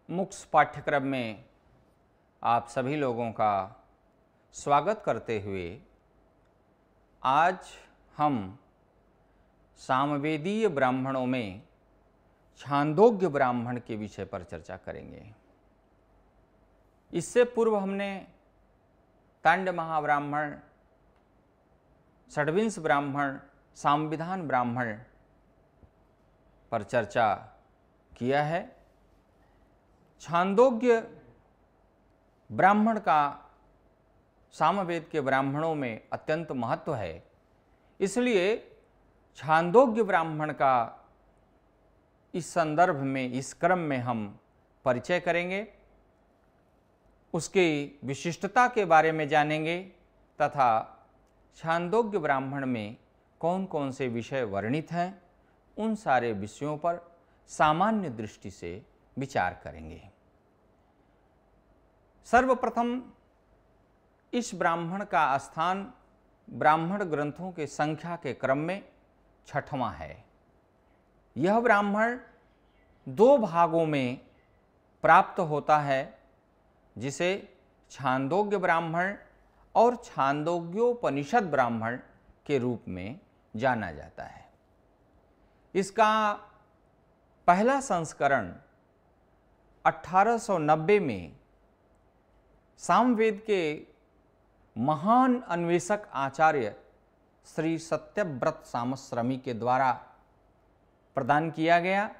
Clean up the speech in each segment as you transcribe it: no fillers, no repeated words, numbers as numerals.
मुक्स पाठ्यक्रम में आप सभी लोगों का स्वागत करते हुए आज हम सामवेदीय ब्राह्मणों में छांदोग्य ब्राह्मण के विषय पर चर्चा करेंगे। इससे पूर्व हमने तांड महाब्राह्मण, षड्विंश ब्राह्मण, सामविधान ब्राह्मण पर चर्चा किया है। छांदोग्य ब्राह्मण का सामवेद के ब्राह्मणों में अत्यंत महत्व है, इसलिए छांदोग्य ब्राह्मण का इस संदर्भ में, इस क्रम में हम परिचय करेंगे, उसकी विशिष्टता के बारे में जानेंगे तथा छांदोग्य ब्राह्मण में कौन कौन से विषय वर्णित हैं, उन सारे विषयों पर सामान्य दृष्टि से विचार करेंगे। सर्वप्रथम इस ब्राह्मण का स्थान ब्राह्मण ग्रंथों के संख्या के क्रम में छठवां है। यह ब्राह्मण दो भागों में प्राप्त होता है, जिसे छांदोग्य ब्राह्मण और छांदोग्योपनिषद ब्राह्मण के रूप में जाना जाता है। इसका पहला संस्करण 1890 में सामवेद के महान अन्वेषक आचार्य श्री सत्यव्रत सामश्रमी के द्वारा प्रदान किया गया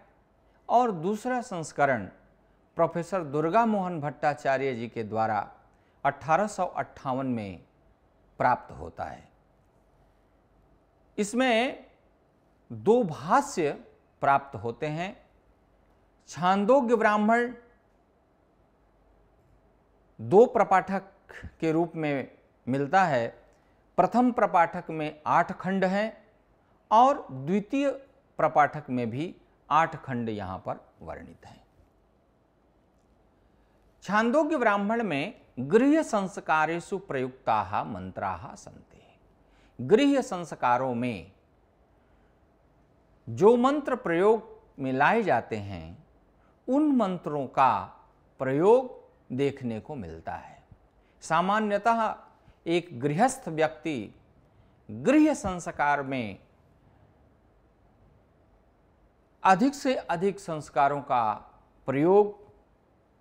और दूसरा संस्करण प्रोफेसर दुर्गा मोहन भट्टाचार्य जी के द्वारा 1858 में प्राप्त होता है। इसमें दो भाष्य प्राप्त होते हैं। छांदोग्य ब्राह्मण दो प्रपाठक के रूप में मिलता है। प्रथम प्रपाठक में 8 खंड हैं और द्वितीय प्रपाठक में भी 8 खंड यहाँ पर वर्णित हैं। छांदोग्य ब्राह्मण में गृह्य संस्कारेषु प्रयुक्ताः मंत्राः सन्ति। गृह्य संस्कारों में जो मंत्र प्रयोग में लाए जाते हैं, उन मंत्रों का प्रयोग देखने को मिलता है। सामान्यतः एक गृहस्थ व्यक्ति गृह्य संस्कार में अधिक से अधिक संस्कारों का प्रयोग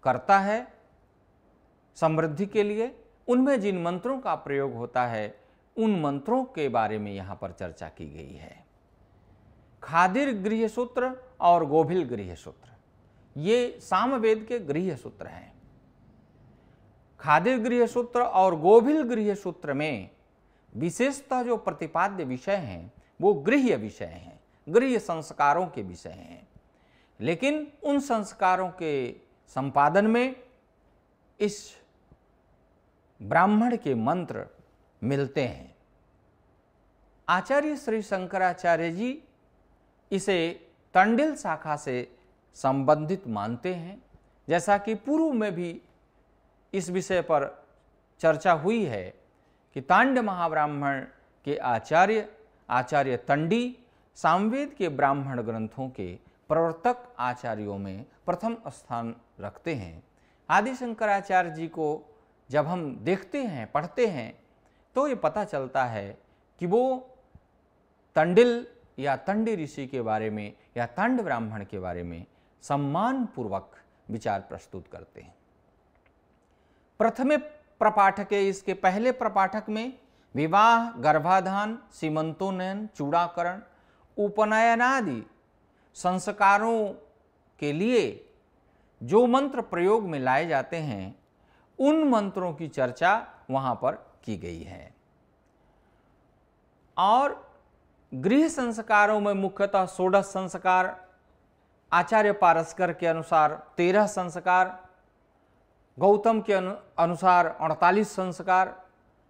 करता है समृद्धि के लिए। उनमें जिन मंत्रों का प्रयोग होता है, उन मंत्रों के बारे में यहाँ पर चर्चा की गई है। खादिर गृह्य सूत्र और गोभिल गृह्य सूत्र, ये सामवेद के गृह्य सूत्र हैं। खादिर गृह्य सूत्र और गोभिल गृह्य सूत्र में विशेषतः जो प्रतिपाद्य विषय हैं वो गृह्य विषय हैं, गृह्य संस्कारों के विषय हैं। लेकिन उन संस्कारों के संपादन में इस ब्राह्मण के मंत्र मिलते हैं। आचार्य श्री शंकराचार्य जी इसे तंडिल शाखा से संबंधित मानते हैं। जैसा कि पूर्व में भी इस विषय पर चर्चा हुई है कि तांड महाब्राह्मण के आचार्य तंडी सामवेद के ब्राह्मण ग्रंथों के प्रवर्तक आचार्यों में प्रथम स्थान रखते हैं। आदि शंकराचार्य जी को जब हम देखते हैं, पढ़ते हैं, तो ये पता चलता है कि वो तंडिल या तंडी ऋषि के बारे में या तांड ब्राह्मण के बारे में सम्मान पूर्वक विचार प्रस्तुत करते हैं। प्रथमे प्रपाठके, इसके पहले प्रपाठक में विवाह, गर्भाधान, सीमंतोन्नयन, चूड़ाकरण, उपनयनादि संस्कारों के लिए जो मंत्र प्रयोग में लाए जाते हैं, उन मंत्रों की चर्चा वहां पर की गई है। और गृह संस्कारों में मुख्यतः 16 संस्कार, आचार्य पारस्कर के अनुसार 13 संस्कार, गौतम के अनुसार 48 संस्कार,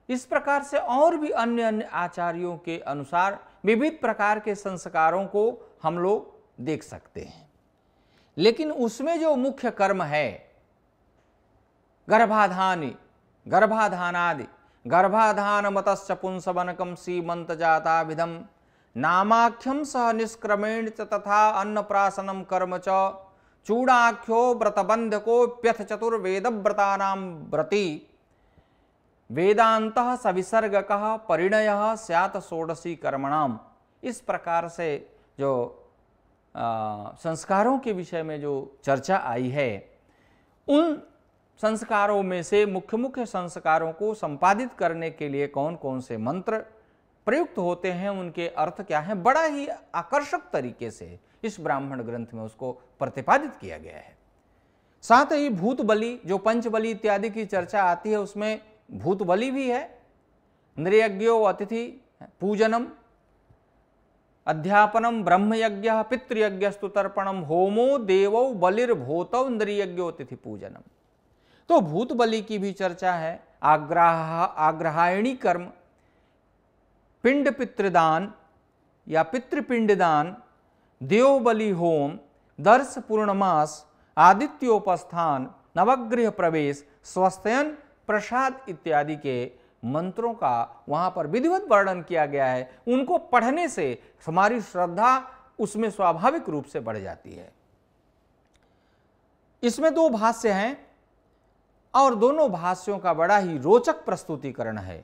इस प्रकार से और भी अन्य अन्य आचार्यों के अनुसार विविध प्रकार के संस्कारों को हम लोग देख सकते हैं। लेकिन उसमें जो मुख्य कर्म है, गर्भाधानादि, गर्भाधान मतश्च पुंसवनकम सीमंत जाताभिधम नामाख्यम सह निष्क्रमेण च तथा अन्नप्राशनम कर्म च चूड़ाख्यो व्रतबंधको प्यथ चतुर्वेद व्रतानाम व्रति वेदांतः सविसर्गकः परिणयः स्यात् षोडशी कर्मणाम। इस प्रकार से जो संस्कारों के विषय में जो चर्चा आई है, उन संस्कारों में से मुख्य मुख्य संस्कारों को संपादित करने के लिए कौन कौन से मंत्र प्रयुक्त होते हैं, उनके अर्थ क्या हैं, बड़ा ही आकर्षक तरीके से इस ब्राह्मण ग्रंथ में उसको प्रतिपादित किया गया है। साथ ही भूत बलि, जो पंच बलि इत्यादि की चर्चा आती है, उसमें भूत बलि भी है। नृयज्ञो अतिथि पूजनम, अध्यापनम, ब्रह्मयज्ञ, पितृयज्ञस्तु तर्पणम, होमो देवौ बलिर्भूतौ नृयज्ञो अतिथि पूजनम। तो भूत बलि की भी चर्चा है। आग्रहायणी कर्म, पिंड पितृदान या पितृपिंडदान, देवबलि होम, दर्श पूर्णमास, आदित्योपस्थान, नवग्रह प्रवेश, स्वस्थयन, प्रसाद इत्यादि के मंत्रों का वहां पर विधिवत वर्णन किया गया है। उनको पढ़ने से हमारी श्रद्धा उसमें स्वाभाविक रूप से बढ़ जाती है। इसमें 2 भाष्य हैं और दोनों भाष्यों का बड़ा ही रोचक प्रस्तुतिकरण है।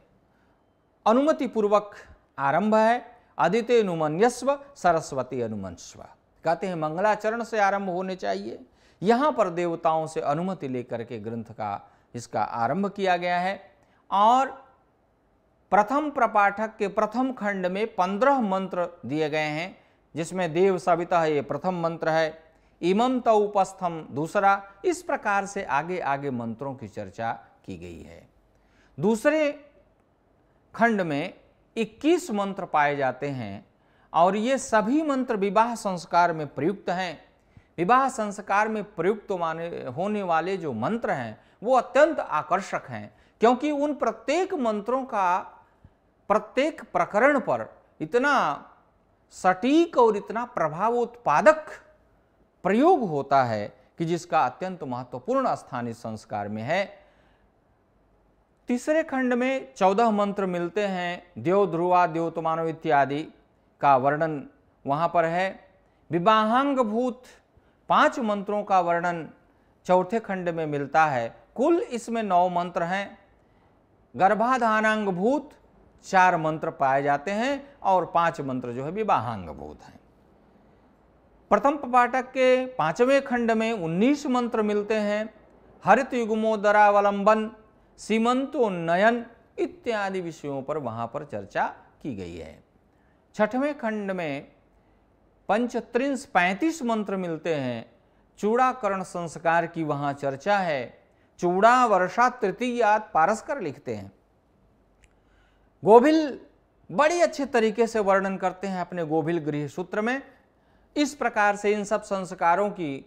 अनुमति पूर्वक आरंभ है। अदिते अनुमन्यस्व सरस्वती अनुमन्स्व। कहते हैं मंगलाचरण से आरंभ होने चाहिए। यहां पर देवताओं से अनुमति लेकर के ग्रंथ का इसका आरंभ किया गया है। और प्रथम प्रपाठक के प्रथम खंड में 15 मंत्र दिए गए हैं, जिसमें देव सविता ये प्रथम मंत्र है, इमं त उपस्थम दूसरा। इस प्रकार से आगे आगे मंत्रों की चर्चा की गई है। दूसरे खंड में 21 मंत्र पाए जाते हैं और ये सभी मंत्र विवाह संस्कार में प्रयुक्त हैं। विवाह संस्कार में प्रयुक्त होने वाले जो मंत्र हैं वो अत्यंत आकर्षक हैं, क्योंकि उन प्रत्येक मंत्रों का प्रत्येक प्रकरण पर इतना सटीक और इतना प्रभावोत्पादक प्रयोग होता है कि जिसका अत्यंत महत्वपूर्ण स्थान इस संस्कार में है। तीसरे खंड में 14 मंत्र मिलते हैं। देव ध्रुवा, द्योतमानव इत्यादि का वर्णन वहां पर है। विवाहांग भूत 5 मंत्रों का वर्णन चौथे खंड में मिलता है। कुल इसमें 9 मंत्र हैं। गर्भाधानांग भूत 4 मंत्र पाए जाते हैं और 5 मंत्र जो है विवाहांग भूत हैं। प्रथम प्रपाठक के 5वें खंड में 19 मंत्र मिलते हैं। हरित युग्मोदरावलंबन, सीमंतोन्नयन इत्यादि विषयों पर वहां पर चर्चा की गई है। 6वें खंड में पंचत्रिंश 35 मंत्र मिलते हैं। चूड़ाकरण संस्कार की वहां चर्चा है। चूड़ा वर्षा तृतीयात पारस्कर लिखते हैं। गोभिल बड़ी अच्छे तरीके से वर्णन करते हैं अपने गोभिल गृह सूत्र में। इस प्रकार से इन सब संस्कारों की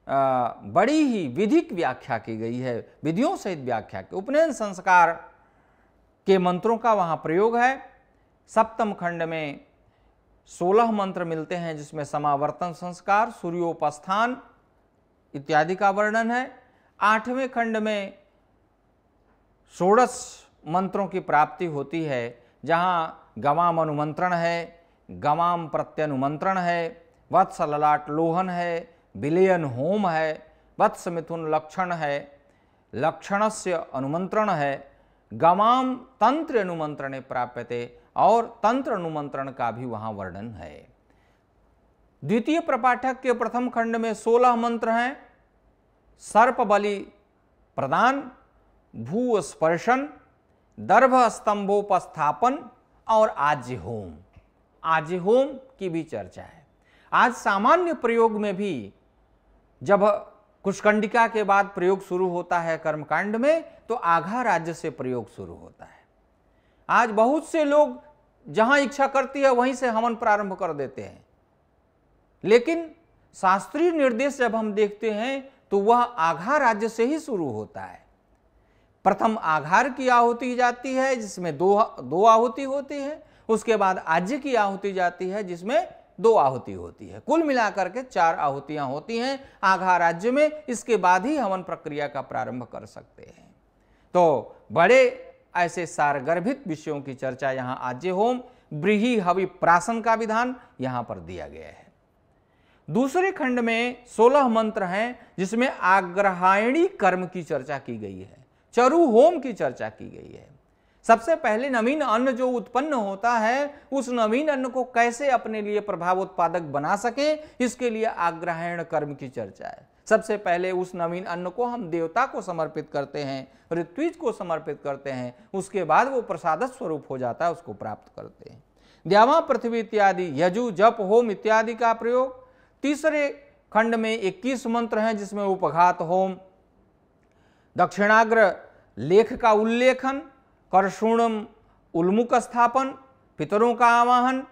बड़ी ही विधिक व्याख्या की गई है, विधियों सहित व्याख्या की। उपनयन संस्कार के मंत्रों का वहां प्रयोग है। सप्तम खंड में 16 मंत्र मिलते हैं, जिसमें समावर्तन संस्कार, सूर्योपस्थान इत्यादि का वर्णन है। 8वें खंड में 16 मंत्रों की प्राप्ति होती है, जहां गवाम अनुमंत्रण है, गवाम प्रत्यनुमंत्रण है, वत्स ललाट लोहन है, विलयन होम है, वत्स मिथुन लक्षण है, लक्षणस्य अनुमंत्रण है, गवाम तंत्र अनुमंत्रणे प्राप्यते और तंत्र अनुमंत्रण का भी वहां वर्णन है। द्वितीय प्रपाठक के प्रथम खंड में 16 मंत्र हैं। सर्प बलि प्रदान, भू स्पर्शन, दर्भ स्तंभोपस्थापन और आज्य होम। आज्य होम की भी चर्चा है। आज सामान्य प्रयोग में भी जब कुशकंडिका के बाद प्रयोग शुरू होता है कर्मकांड में, तो आघा राज्य से प्रयोग शुरू होता है। आज बहुत से लोग जहां इच्छा करती है वहीं से हवन प्रारंभ कर देते हैं, लेकिन शास्त्रीय निर्देश जब हम देखते हैं तो वह आघा राज्य से ही शुरू होता है। प्रथम आघार की आहुति जाती है, जिसमें दो आहुति होती है। उसके बाद आज्य की आहुति जाती है, जिसमें 2 आहुति होती है। कुल मिलाकर के 4 आहुतियां होती हैं आघा राज्य में। इसके बाद ही हवन प्रक्रिया का प्रारंभ कर सकते हैं। तो बड़े ऐसे सारगर्भित विषयों की चर्चा यहाँ आज्य होम, ब्रीही हवि प्राशन का विधान यहाँ पर दिया गया है। दूसरे खंड में 16 मंत्र हैं जिसमें आग्रहायणी कर्म की चर्चा की गई है, चरु होम की चर्चा की गई है। सबसे पहले नवीन अन्न जो उत्पन्न होता है उस नवीन अन्न को कैसे अपने लिए प्रभाव उत्पादक बना सके, इसके लिए आग्रहायण कर्म की चर्चा है। सबसे पहले उस नवीन अन्न को हम देवता को समर्पित करते हैं, ऋत्विज को समर्पित करते हैं, उसके बाद वो प्रसाद स्वरूप हो जाता है, उसको प्राप्त करते हैं। द्यावा पृथ्वी इत्यादि यजु जप होम इत्यादि का प्रयोग। तीसरे खंड में 21 मंत्र हैं जिसमें उपघात होम, दक्षिणाग्र लेख का उल्लेखन, करशूणम उल्मुख स्थापन, पितरों का आवाहन,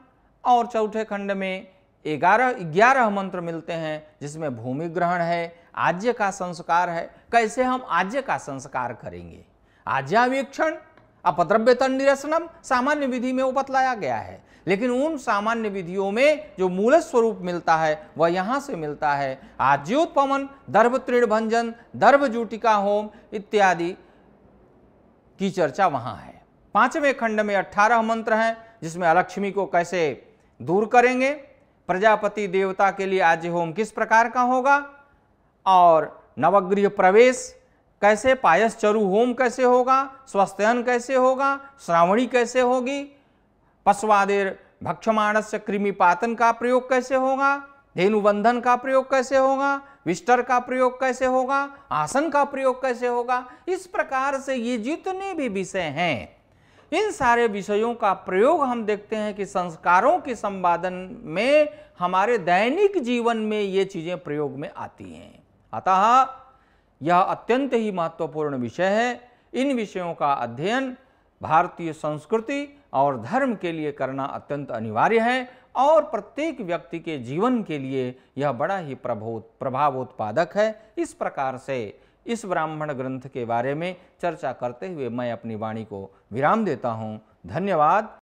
और चौथे खंड में 11 मंत्र मिलते हैं जिसमें भूमि ग्रहण है, आज्य का संस्कार है, कैसे हम आज्य का संस्कार करेंगे। आज्यावेक्षण अपद्रव्यतन निरसनम सामान्य विधि में वो बतलाया गया है, लेकिन उन सामान्य विधियों में जो मूल स्वरूप मिलता है वह यहाँ से मिलता है। आज्योत्पमन, दर्भ तृण भंजन, दर्भ जूटिका होम इत्यादि की चर्चा वहां है। पांचवें खंड में 18 मंत्र हैं जिसमें अलक्ष्मी को कैसे दूर करेंगे, प्रजापति देवता के लिए आज्य होम किस प्रकार का होगा, और नवगृह प्रवेश कैसे, पायस चरु होम कैसे होगा, स्वस्त्यन कैसे होगा, श्रावणी कैसे होगी, पशवादेर भक्षमाणस्य कृमिपातन का प्रयोग कैसे होगा, धेनुबंधन का प्रयोग कैसे होगा, विस्टर का प्रयोग कैसे होगा, आसन का प्रयोग कैसे होगा। इस प्रकार से ये जितने भी विषय हैं, इन सारे विषयों का प्रयोग हम देखते हैं कि संस्कारों के संपादन में हमारे दैनिक जीवन में ये चीजें प्रयोग में आती हैं। अतः यह अत्यंत ही महत्वपूर्ण विषय है। इन विषयों का अध्ययन भारतीय संस्कृति और धर्म के लिए करना अत्यंत अनिवार्य है, और प्रत्येक व्यक्ति के जीवन के लिए यह बड़ा ही प्रभावोत्पादक है। इस प्रकार से इस ब्राह्मण ग्रंथ के बारे में चर्चा करते हुए मैं अपनी वाणी को विराम देता हूँ। धन्यवाद।